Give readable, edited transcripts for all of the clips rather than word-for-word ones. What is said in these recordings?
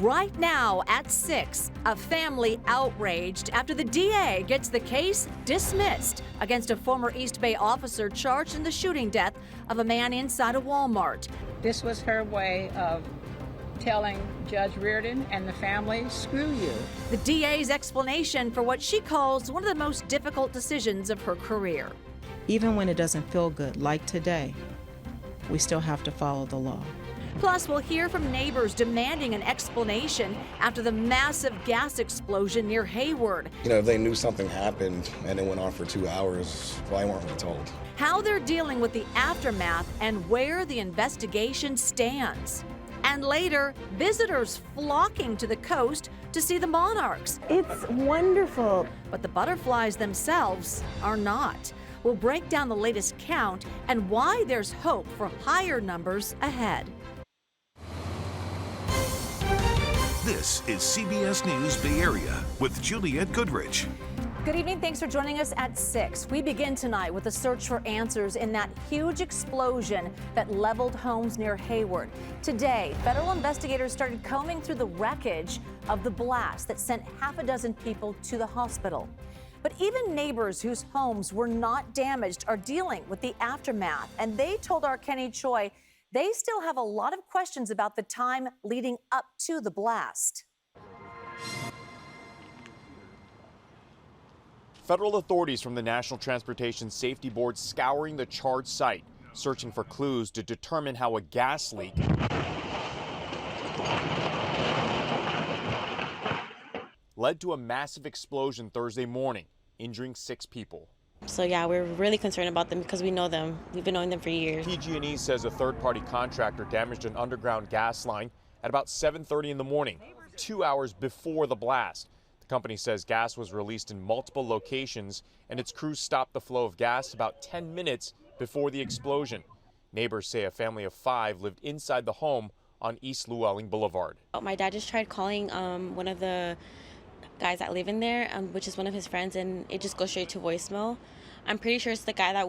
Right now at 6, a family outraged after the DA gets the case dismissed against a former East Bay officer charged in the shooting death of a man inside a Walmart. This was her way of telling Judge Reardon and the family, screw you. The DA's explanation for what she calls one of the most difficult decisions of her career. Even when it doesn't feel good, like today, we still have to follow the law. Plus, we'll hear from neighbors demanding an explanation after the massive gas explosion near Hayward. If they knew something happened and it went on for 2 hours, why weren't we told? How they're dealing with the aftermath and where the investigation stands. And later, visitors flocking to the coast to see the monarchs. It's wonderful. But the butterflies themselves are not. We'll break down the latest count and why there's hope for higher numbers ahead. This is CBS News Bay Area with Juliette Goodrich. Good evening. Thanks for joining us at 6. We begin tonight with a search for answers in that huge explosion that leveled homes near Hayward. Today, federal investigators started combing through the wreckage of the blast that sent half a dozen people to the hospital. But even neighbors whose homes were not damaged are dealing with the aftermath, and they told our Kenny Choi they still have a lot of questions about the time leading up to the blast. Federal authorities from the National Transportation Safety Board scouring the charred site, searching for clues to determine how a gas leak led to a massive explosion Thursday morning, injuring 6 people. So yeah, we're really concerned about them because we know them. We've been knowing them for years. PG&E says a third-party contractor damaged an underground gas line at about 7:30 in the morning, 2 hours before the blast. The company says gas was released in multiple locations and its crews stopped the flow of gas about 10 minutes before the explosion. Neighbors say a family of 5 lived inside the home on East Llewellyn Boulevard. My dad just tried calling one of the guys that live in there, which is one of his friends, and it just goes straight to voicemail. I'm pretty sure it's the guy that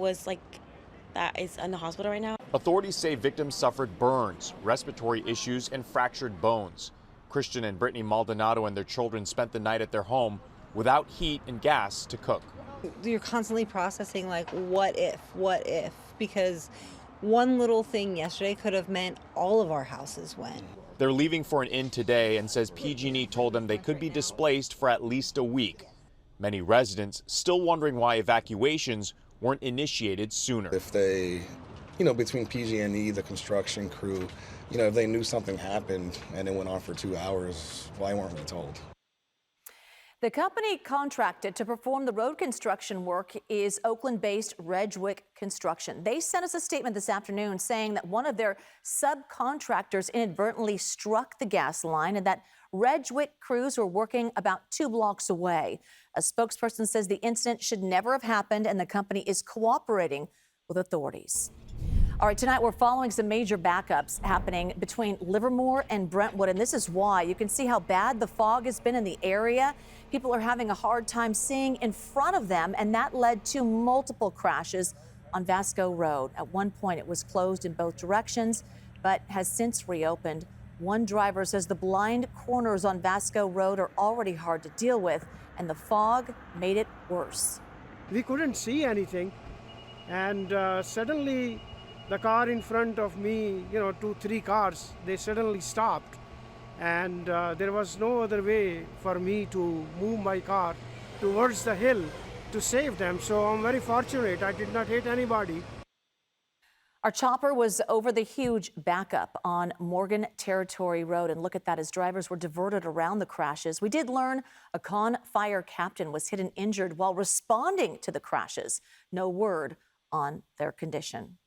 is in the hospital right now. Authorities say victims suffered burns, respiratory issues, and fractured bones. Christian and Brittany Maldonado and their children spent the night at their home without heat and gas to cook. You're constantly processing, like, what if, because one little thing yesterday could have meant all of our houses went. They're leaving for an inn today and says PG&E told them they could be displaced for at least a week. Many residents still wondering why evacuations weren't initiated sooner. If they, between PG&E, the construction crew, if they knew something happened and it went on for 2 hours, why weren't we told? The company contracted to perform the road construction work is Oakland-based Redgwick Construction. They sent us a statement this afternoon saying that one of their subcontractors inadvertently struck the gas line and that Redgwick crews were working about 2 blocks away. A spokesperson says the incident should never have happened and the company is cooperating with authorities. All right, tonight we're following some major backups happening between Livermore and Brentwood, and this is why. You can see how bad the fog has been in the area. People are having a hard time seeing in front of them, and that led to multiple crashes on Vasco Road. At one point, it was closed in both directions, but has since reopened. One driver says the blind corners on Vasco Road are already hard to deal with, and the fog made it worse. We couldn't see anything, and suddenly the car in front of me, 2-3 cars, they suddenly stopped. And there was no other way for me to move my car towards the hill to save them. So I'm very fortunate. I did not hit anybody. Our chopper was over the huge backup on Morgan Territory Road. And look at that, as drivers were diverted around the crashes. We did learn a Con Fire captain was hit and injured while responding to the crashes. No word on their condition.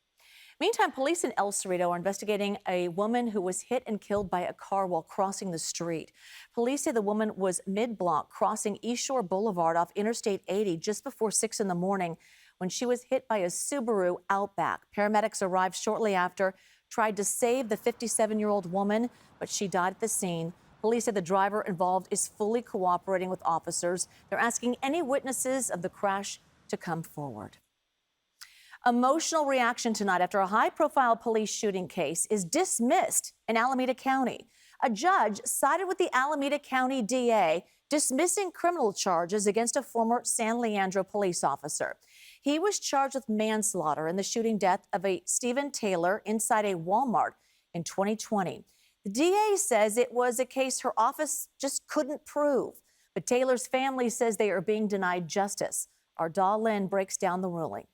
Meantime, police in El Cerrito are investigating a woman who was hit and killed by a car while crossing the street. Police say the woman was mid-block crossing East Shore Boulevard off Interstate 80 just before 6 in the morning when she was hit by a Subaru Outback. Paramedics arrived shortly after, tried to save the 57-year-old woman, but she died at the scene. Police say the driver involved is fully cooperating with officers. They're asking any witnesses of the crash to come forward. Emotional reaction tonight after a high-profile police shooting case is dismissed in Alameda County. A judge sided with the Alameda County DA, dismissing criminal charges against a former San Leandro police officer. He was charged with manslaughter in the shooting death of a Stephen Taylor inside a Walmart in 2020. The DA says it was a case her office just couldn't prove. But Taylor's family says they are being denied justice. Our Dahl Lynn breaks down the ruling.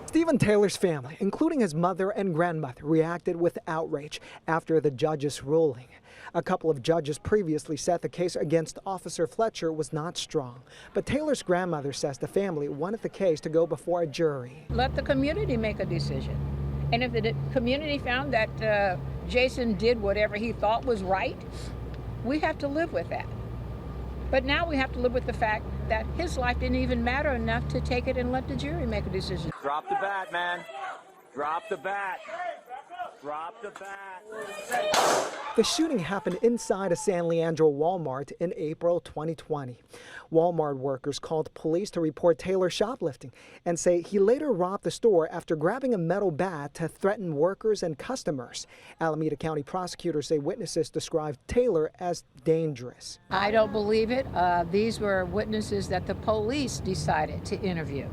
Stephen Taylor's family, including his mother and grandmother, reacted with outrage after the judge's ruling. A couple of judges previously said the case against Officer Fletcher was not strong. But Taylor's grandmother says the family wanted the case to go before a jury. Let the community make a decision. And if the community found that Jason did whatever he thought was right, we have to live with that. But now we have to live with the fact that his life didn't even matter enough to take it and let the jury make a decision. Drop the bat, man. Drop the bat. Drop the bat. The shooting happened inside a San Leandro Walmart in April 2020. Walmart workers called police to report Taylor shoplifting and say he later robbed the store after grabbing a metal bat to threaten workers and customers. Alameda County prosecutors say witnesses described Taylor as dangerous. I don't believe it. These were witnesses that the police decided to interview.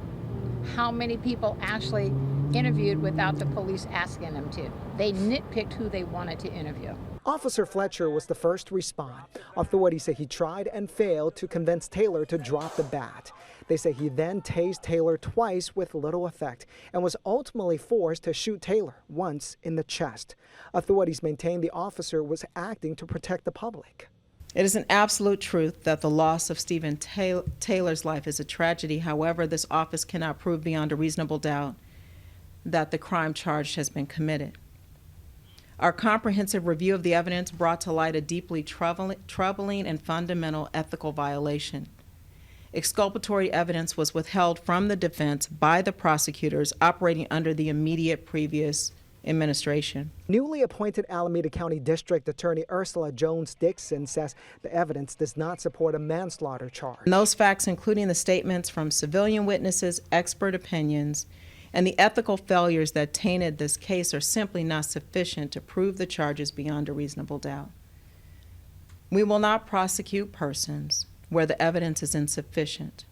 How many people actually interviewed without the police asking them to? They nitpicked who they wanted to interview. Officer Fletcher was the first to respond. Authorities say he tried and failed to convince Taylor to drop the bat. They say he then tased Taylor twice with little effect and was ultimately forced to shoot Taylor once in the chest. Authorities maintain the officer was acting to protect the public. It is an absolute truth that the loss of Stephen Taylor's life is a tragedy. However, this office cannot prove beyond a reasonable doubt that the crime charged has been committed. Our comprehensive review of the evidence brought to light a deeply troubling and fundamental ethical violation. Exculpatory evidence was withheld from the defense by the prosecutors operating under the immediate previous administration. Newly appointed Alameda County District Attorney Ursula Jones-Dixon says the evidence does not support a manslaughter charge. And those facts, including the statements from civilian witnesses, expert opinions, and the ethical failures that tainted this case, are simply not sufficient to prove the charges beyond a reasonable doubt. We will not prosecute persons where the evidence is insufficient.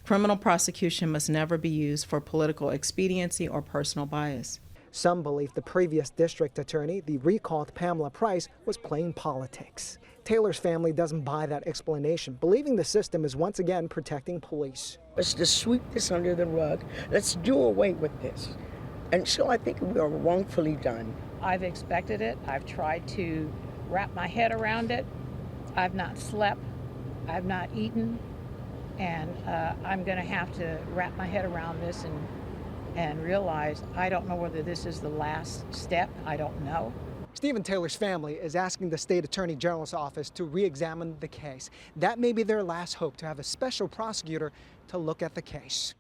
Criminal prosecution must never be used for political expediency or personal bias. Some believe the previous district attorney, the recalled Pamela Price, was playing politics. Taylor's family doesn't buy that explanation, believing the system is once again protecting police. Let's just sweep this under the rug. Let's do away with this. And so I think we are wrongfully done. I've expected it. I've tried to wrap my head around it. I've not slept. I've not eaten. And I'm going to have to wrap my head around this and realize I don't know whether this is the last step. I don't know. Stephen Taylor's family is asking the state attorney general's office to re-examine the case. That may be their last hope, to have a special prosecutor to look at the case.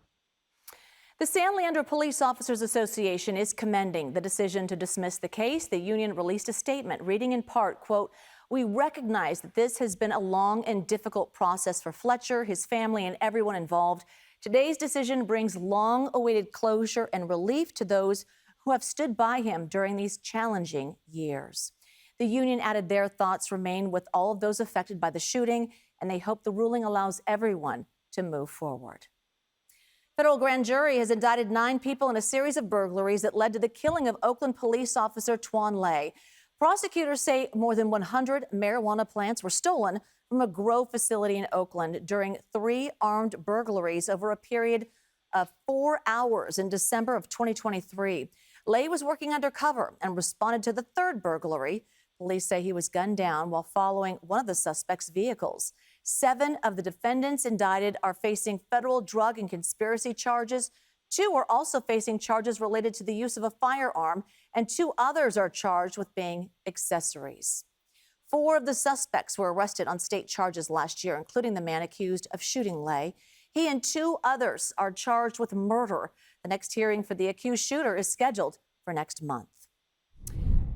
The San Leandro Police Officers Association is commending the decision to dismiss the case. The union released a statement reading in part, quote, "We recognize that this has been a long and difficult process for Fletcher, his family, and everyone involved. Today's decision brings long-awaited closure and relief to those who have stood by him during these challenging years." The union added their thoughts remain with all of those affected by the shooting, and they hope the ruling allows everyone to move forward. Federal grand jury has indicted 9 people in a series of burglaries that led to the killing of Oakland police officer Twan Lay. Prosecutors say more than 100 marijuana plants were stolen from a grow facility in Oakland during 3 armed burglaries over a period of 4 hours in December of 2023. Lay was working undercover and responded to the 3rd burglary. Police say he was gunned down while following one of the suspect's vehicles. 7 of the defendants indicted are facing federal drug and conspiracy charges. 2 are also facing charges related to the use of a firearm, and 2 others are charged with being accessories. 4 of the suspects were arrested on state charges last year, including the man accused of shooting Lay. He and 2 others are charged with murder. The next hearing for the accused shooter is scheduled for next month.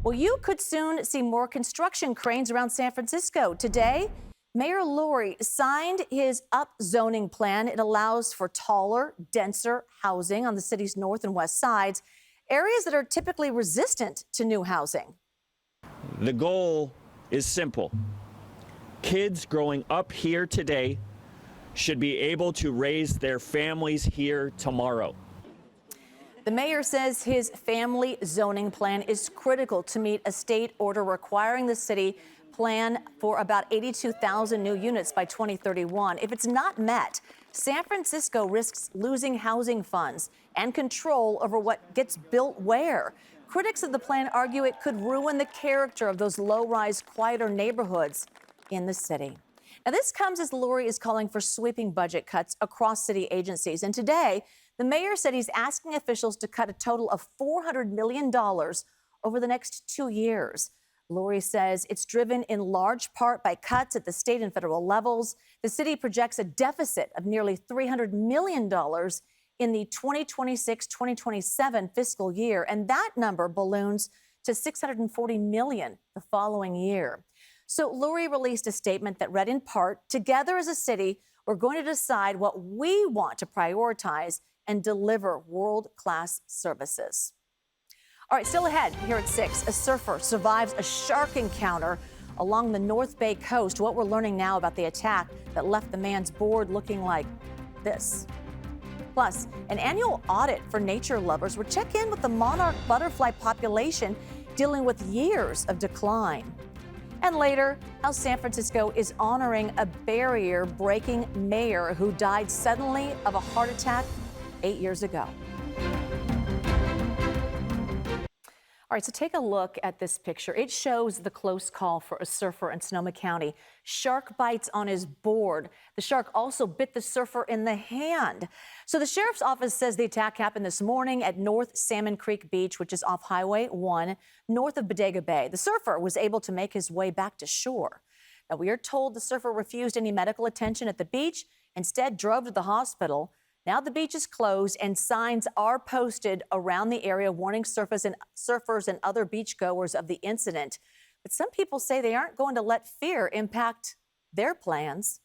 Well, you could soon see more construction cranes around San Francisco. Today, Mayor Lurie signed his upzoning plan. It allows for taller, denser housing on the city's north and west sides. areas that are typically resistant to new housing. The goal is simple. Kids growing up here today should be able to raise their families here tomorrow. The mayor says his family zoning plan is critical to meet a state order requiring the city plan for about 82,000 new units by 2031. If it's not met, San Francisco risks losing housing funds and control over what gets built where. Critics of the plan argue it could ruin the character of those low-rise, quieter neighborhoods in the city. Now, this comes as Lori is calling for sweeping budget cuts across city agencies. And today, the mayor said he's asking officials to cut a total of $400 million over the next 2 years. Lori says it's driven in large part by cuts at the state and federal levels. The city projects a deficit of nearly $300 million in the 2026-2027 fiscal year, and that number balloons to $640 million the following year. So Lori released a statement that read in part, "Together as a city, we're going to decide what we want to prioritize and deliver world-class services." All right, still ahead here at 6, a surfer survives a shark encounter along the North Bay coast. What we're learning now about the attack that left the man's board looking like this. Plus, an annual audit for nature lovers will check in with the monarch butterfly population dealing with years of decline. And later, how San Francisco is honoring a barrier-breaking mayor who died suddenly of a heart attack 8 years ago. All right, so take a look at this picture. It shows the close call for a surfer in Sonoma County. Shark bites on his board. The shark also bit the surfer in the hand. So the sheriff's office says the attack happened this morning at North Salmon Creek Beach, which is off Highway 1, north of Bodega Bay. The surfer was able to make his way back to shore. Now, we are told the surfer refused any medical attention at the beach, instead drove to the hospital. Now the beach is closed and signs are posted around the area warning surfers and other beachgoers of the incident. But some people say they aren't going to let fear impact their plans.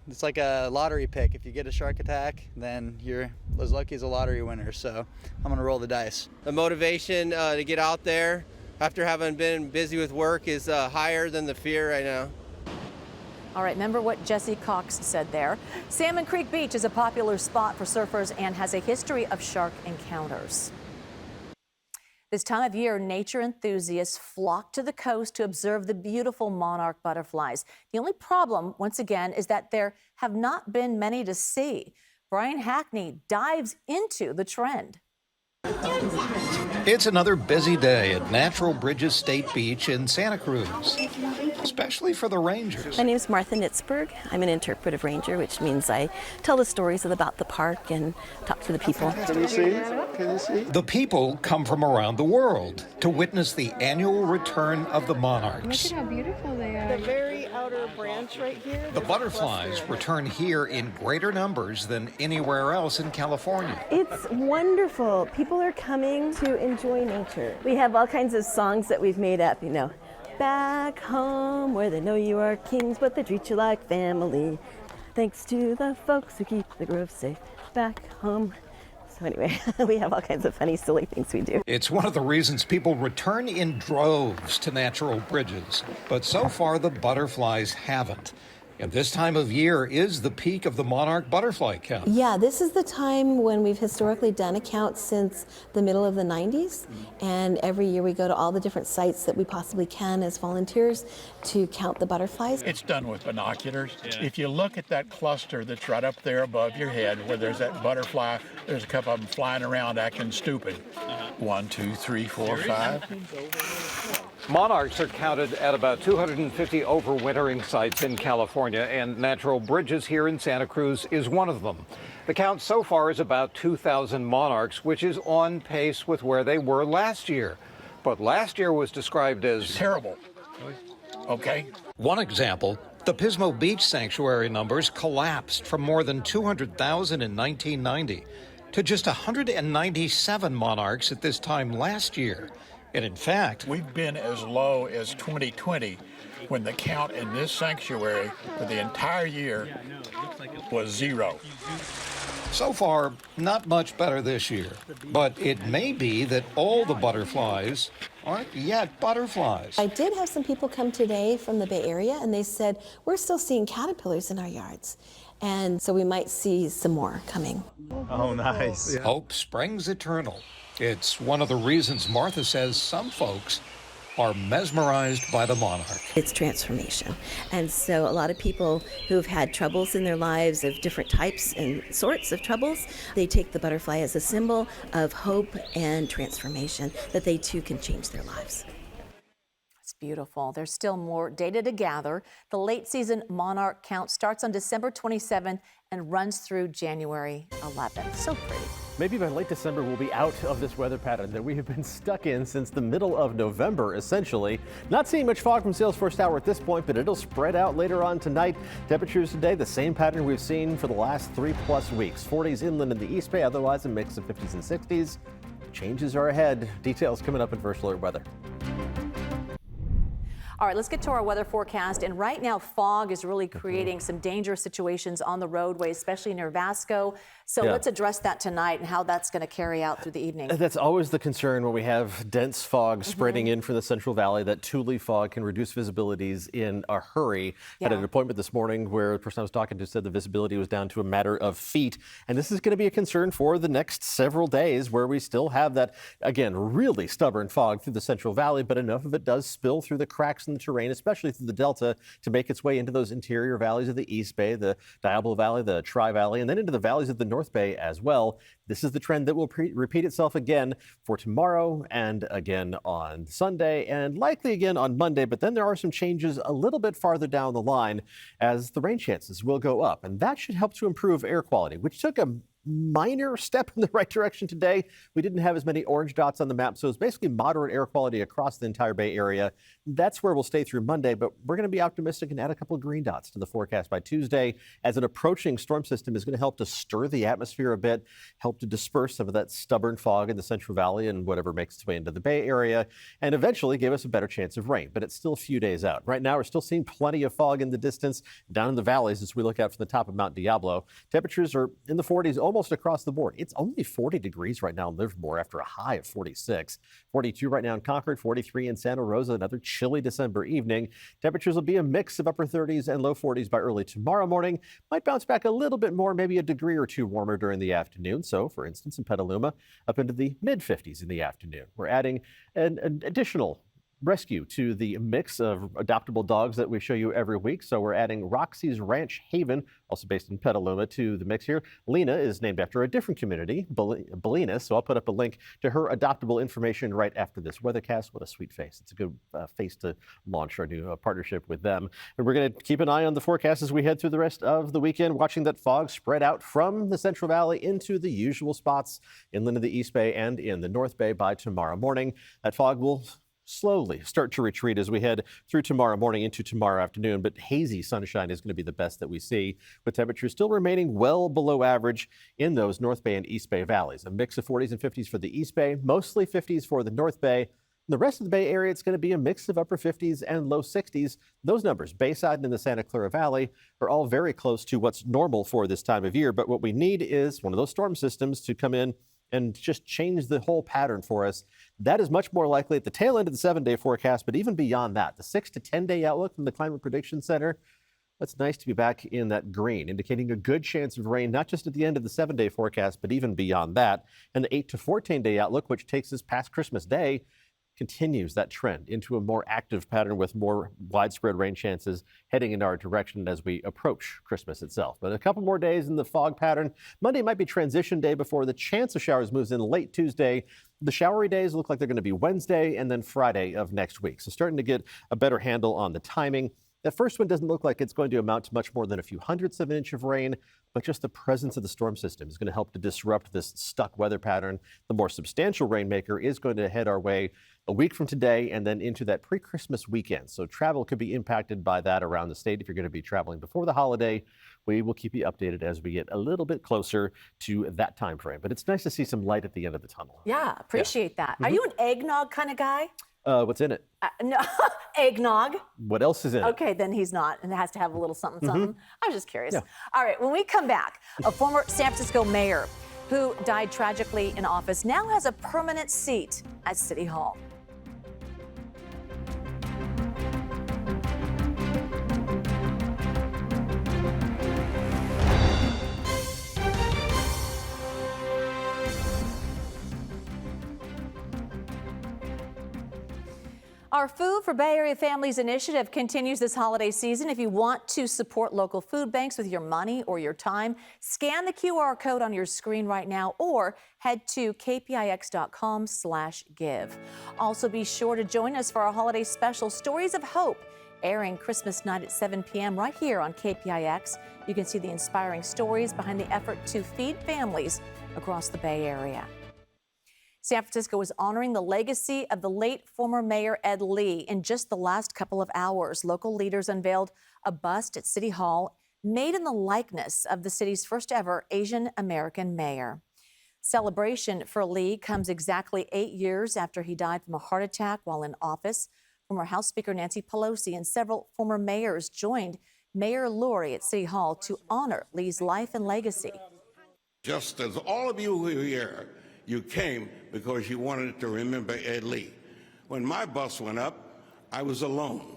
It's like a lottery pick. If you get a shark attack, then you're as lucky as a lottery winner. So I'm going to roll the dice. The motivation to get out there after having been busy with work is higher than the fear right now. All right, remember what Jesse Cox said there. Salmon Creek Beach is a popular spot for surfers and has a history of shark encounters. This time of year, nature enthusiasts flock to the coast to observe the beautiful monarch butterflies. The only problem, once again, is that there have not been many to see. Brian Hackney dives into the trend. It's another busy day at Natural Bridges State Beach in Santa Cruz, especially for the rangers. My name is Martha Nitzberg. I'm an interpretive ranger, which means I tell the stories about the park and talk to the people. Can you see? Can you see? The people come from around the world to witness the annual return of the monarchs. Look at how beautiful they are. The very outer branch right here. The butterflies return here in greater numbers than anywhere else in California. It's wonderful. People are coming to enjoy nature. We have all kinds of songs that we've made up, Back home where they know you are kings, but they treat you like family. Thanks to the folks who keep the grove safe. Back home. So anyway, we have all kinds of funny, silly things we do. It's one of the reasons people return in droves to Natural Bridges. But so far, the butterflies haven't. And this time of year is the peak of the monarch butterfly count. Yeah, this is the time when we've historically done a count since the middle of the 90s. And every year we go to all the different sites that we possibly can as volunteers to count the butterflies. It's done with binoculars. Yeah. If you look at that cluster that's right up there above your head where there's that butterfly, there's a couple of them flying around acting stupid. 1, 2, 3, 4, 5. Monarchs are counted at about 250 overwintering sites in California, and Natural Bridges here in Santa Cruz is one of them. The count so far is about 2,000 monarchs, which is on pace with where they were last year. But last year was described as terrible. Okay. One example, the Pismo Beach Sanctuary numbers collapsed from more than 200,000 in 1990 to just 197 monarchs at this time last year. And in fact, we've been as low as 2020 when the count in this sanctuary for the entire year was 0. So far, not much better this year, but it may be that all the butterflies aren't yet butterflies. I did have some people come today from the Bay Area, and they said, we're still seeing caterpillars in our yards. And so we might see some more coming. Oh, nice. Hope springs eternal. It's one of the reasons Martha says some folks are mesmerized by the Monarch. It's transformation. And so a lot of people who've had troubles in their lives of different types and sorts of troubles, they take the butterfly as a symbol of hope and transformation, that they too can change their lives. It's beautiful. There's still more data to gather. The late season Monarch count starts on December 27th and runs through January 11th. So pretty. Maybe by late December, we'll be out of this weather pattern that we have been stuck in since the middle of November, essentially. Not seeing much fog from sails first hour at this point, but it'll spread out later on tonight. Temperatures today, the same pattern we've seen for the last 3+ weeks. 40s inland in the East Bay, otherwise a mix of 50s and 60s. Changes are ahead. Details coming up in First Alert Weather. All right, let's get to our weather forecast. And right now, fog is really creating some dangerous situations on the roadway, especially near Vasco. So let's address that tonight and how that's going to carry out through the evening. That's always the concern when we have dense fog spreading in from the Central Valley. That Thule fog can reduce visibilities in a hurry. Had an appointment this morning where the person I was talking to said the visibility was down to a matter of feet. And this is going to be a concern for the next several days, where we still have that, again, really stubborn fog through the Central Valley, but enough of it does spill through the cracks in the terrain, especially through the Delta, to make its way into those interior valleys of the East Bay, the Diablo Valley, the Tri-Valley, and then into the valleys of the North Bay as well. This is the trend that will repeat itself again for tomorrow and again on Sunday and likely again on Monday. But then there are some changes a little bit farther down the line as the rain chances will go up. And that should help to improve air quality, which took a minor step in the right direction today. We didn't have as many orange dots on the map, so it's basically moderate air quality across the entire Bay Area. That's where we'll stay through Monday, but we're going to be optimistic and add a couple of green dots to the forecast by Tuesday, as an approaching storm system is going to help to stir the atmosphere a bit, help to disperse some of that stubborn fog in the Central Valley and whatever makes its way into the Bay Area, and eventually give us a better chance of rain. But it's still a few days out. Right now, we're still seeing plenty of fog in the distance down in the valleys as we look out from the top of Mount Diablo. Temperatures are in the 40s almost across the board. It's only 40 degrees right now in Livermore after a high of 46. 42 right now in Concord, 43 in Santa Rosa, another chilly December evening. Temperatures will be a mix of upper 30s and low 40s by early tomorrow morning. Might bounce back a little bit more, maybe a degree or two warmer during the afternoon. So, for instance, in Petaluma, up into the mid-50s in the afternoon. We're adding an additional rescue to the mix of adoptable dogs that we show you every week. So we're adding Roxy's Ranch Haven, also based in Petaluma, to the mix here. Lena is named after a different community, Bolinas, so I'll put up a link to her adoptable information right after this weathercast. What a sweet face. It's a good face to launch our new partnership with them. And we're going to keep an eye on the forecast as we head through the rest of the weekend, watching that fog spread out from the Central Valley into the usual spots inland of the East Bay and in the North Bay by tomorrow morning. That fog will slowly start to retreat as we head through tomorrow morning into tomorrow afternoon, but hazy sunshine is going to be the best that we see, with temperatures still remaining well below average in those North Bay and East Bay valleys. A mix of 40s and 50s for the East Bay, mostly 50s for the North Bay. In the rest of the Bay Area, it's going to be a mix of upper 50s and low 60s. Those numbers, Bayside and in the Santa Clara Valley, are all very close to what's normal for this time of year, but what we need is one of those storm systems to come in and just change the whole pattern for us. That is much more likely at the tail end of the 7-day forecast, but even beyond that, the 6 to 10-day outlook from the Climate Prediction Center, it's nice to be back in that green, indicating a good chance of rain, not just at the end of the 7-day forecast, but even beyond that. And the 8 to 14-day outlook, which takes us past Christmas Day, continues that trend into a more active pattern with more widespread rain chances heading in our direction as we approach Christmas itself. But a couple more days in the fog pattern. Monday might be transition day before the chance of showers moves in late Tuesday. The showery days look like they're going to be Wednesday and then Friday of next week. So starting to get a better handle on the timing. That first one doesn't look like it's going to amount to much more than a few hundredths of an inch of rain, but just the presence of the storm system is going to help to disrupt this stuck weather pattern. The more substantial rainmaker is going to head our way a week from today and then into that pre-Christmas weekend. So travel could be impacted by that around the state. If you're going to be traveling before the holiday, we will keep you updated as we get a little bit closer to that time frame. But it's nice to see some light at the end of the tunnel. Yeah, appreciate that. Are you an eggnog kind of guy? What's in it? No, eggnog. What else is in it? Okay, then he's not, and it has to have a little something, something. I was just curious. Yeah. All right, when we come back, a former San Francisco mayor who died tragically in office now has a permanent seat at City Hall. Our Food for Bay Area Families initiative continues this holiday season. If you want to support local food banks with your money or your time, scan the QR code on your screen right now or head to kpix.com/give. Also, be sure to join us for our holiday special, Stories of Hope, airing Christmas night at 7 p.m. right here on KPIX. You can see the inspiring stories behind the effort to feed families across the Bay Area. San Francisco is honoring the legacy of the late former Mayor Ed Lee. In just the last couple of hours, local leaders unveiled a bust at City Hall made in the likeness of the city's first ever Asian American mayor. Celebration for Lee comes exactly 8 years after he died from a heart attack while in office. Former House Speaker Nancy Pelosi and several former mayors joined Mayor Lurie at City Hall to honor Lee's life and legacy. Just as all of you who are here, you came because you wanted to remember Ed Lee. When my bus went up, I was alone.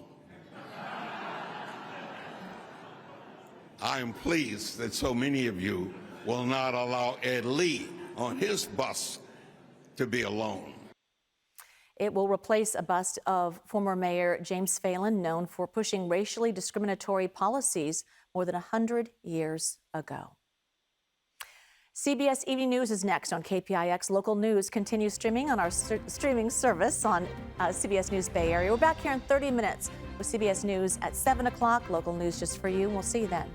I am pleased that so many of you will not allow Ed Lee on his bus to be alone. It will replace a bust of former Mayor James Phelan, known for pushing racially discriminatory policies more than 100 years ago. CBS Evening News is next on KPIX. Local news continues streaming on our streaming service on CBS News Bay Area. We're back here in 30 minutes with CBS News at 7 o'clock. Local news just for you. We'll see you then.